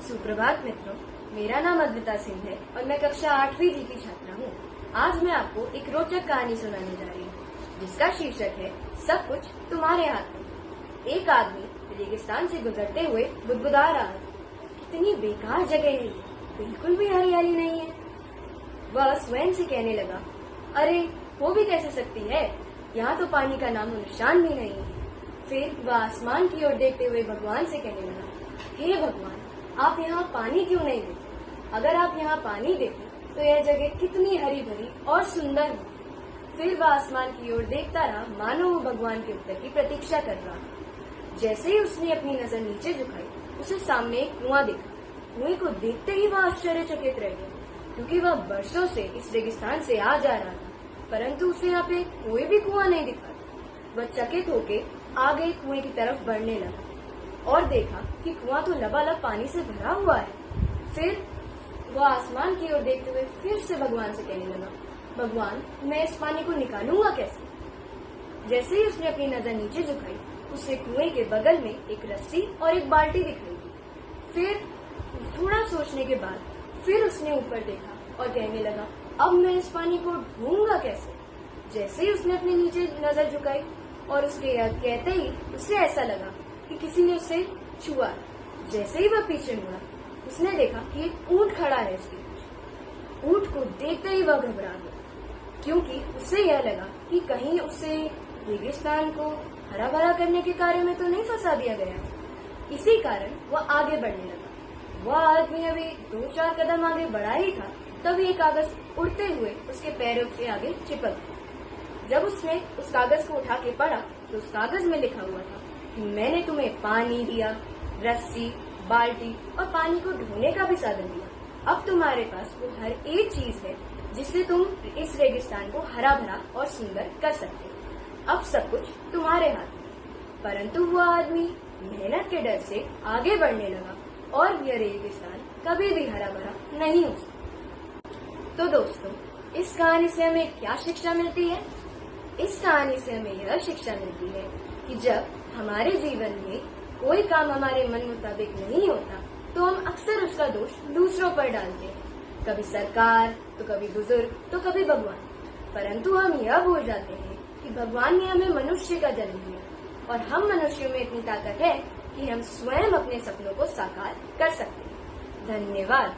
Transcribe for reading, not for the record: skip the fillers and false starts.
सुप्रभात मित्रों, मेरा नाम अद्विता सिंह है और मैं कक्षा 8वीं जी की छात्रा हूँ। आज मैं आपको एक रोचक कहानी सुनाने जा रही हूँ, जिसका शीर्षक है सब कुछ तुम्हारे हाथ में। एक आदमी रेगिस्तान से गुजरते हुए बुदबुदा रहा है, कितनी बेकार जगह है ये, बिल्कुल भी हरियाली नहीं है। वह स्वयं से कहने लगा, अरे हो भी कैसे सकती है, यहाँ तो पानी का नामो निशान भी नहीं है। फिर वह आसमान की ओर देखते हुए भगवान से कहने लगा, हे भगवान, आप यहाँ पानी क्यों नहीं देते? अगर आप यहाँ पानी देते तो यह जगह कितनी हरी भरी और सुंदर होती। फिर वह आसमान की ओर देखता रहा, मानो वो भगवान के उत्तर की प्रतीक्षा कर रहा। जैसे ही उसने अपनी नजर नीचे झुकाई, उसे सामने एक कुआं दिखा। कुएं को देखते ही वह आश्चर्यचकित रह गया, क्योंकि वह बरसों से इस रेगिस्तान से आ जा रहा था, परंतु उसे यहाँ पे कोई भी कुआं नहीं दिखा। वह चकित होके आगे कुएं की तरफ बढ़ने लगा और देखा कि कुआं तो लबालब पानी से भरा हुआ है। फिर वह आसमान की ओर देखते हुए फिर से भगवान से कहने लगा, भगवान, मैं इस पानी को निकालूंगा कैसे? जैसे ही उसने अपनी नजर नीचे झुकाई, उसे कुएं के बगल में एक रस्सी और एक बाल्टी दिखाई दी। फिर थोड़ा सोचने के बाद फिर उसने ऊपर देखा और कहने लगा, अब मैं इस पानी को ढूंढूंगा कैसे? जैसे ही उसने अपने नीचे नजर झुकाई और उसके कहते ही उसे ऐसा लगा कि किसी ने उसे छुआ। जैसे ही वह पीछे मुड़ा, उसने देखा कि एक ऊंट खड़ा है उसके पीछे। ऊंट को देखते ही वह घबरा गया, क्योंकि उसे यह लगा कि कहीं उसे रेगिस्तान को हरा भरा करने के कार्य में तो नहीं फंसा दिया गया है। इसी कारण वह आगे बढ़ने लगा। वह आदमी अभी 2-4 कदम आगे बढ़ा ही था, तभी एक कागज उड़ते हुए उसके पैरों से आगे चिपक गया। जब उसने उस कागज को उठा के पढ़ा तो उस कागज में लिखा हुआ था कि मैंने तुम्हें पानी दिया, रस्सी, बाल्टी और पानी को ढोने का भी साधन दिया। अब तुम्हारे पास वो हर एक चीज है जिससे तुम इस रेगिस्तान को हरा भरा और सुंदर कर सकते हो। अब सब कुछ तुम्हारे हाथ में। परंतु वो आदमी मेहनत के डर से आगे बढ़ने लगा और यह रेगिस्तान कभी भी हरा भरा नहीं हो सकता। तो दोस्तों, इस कहानी से हमें क्या शिक्षा मिलती है? इस कहानी से हमें यह शिक्षा मिलती है कि जब हमारे जीवन में कोई काम हमारे मन मुताबिक नहीं होता, तो हम अक्सर उसका दोष दूसरों पर डालते हैं, कभी सरकार, तो कभी बुजुर्ग, तो कभी भगवान। परंतु हम यह भूल जाते हैं कि भगवान ने हमें मनुष्य का जन्म दिया और हम मनुष्यों में इतनी ताकत है कि हम स्वयं अपने सपनों को साकार कर सकते हैं। धन्यवाद।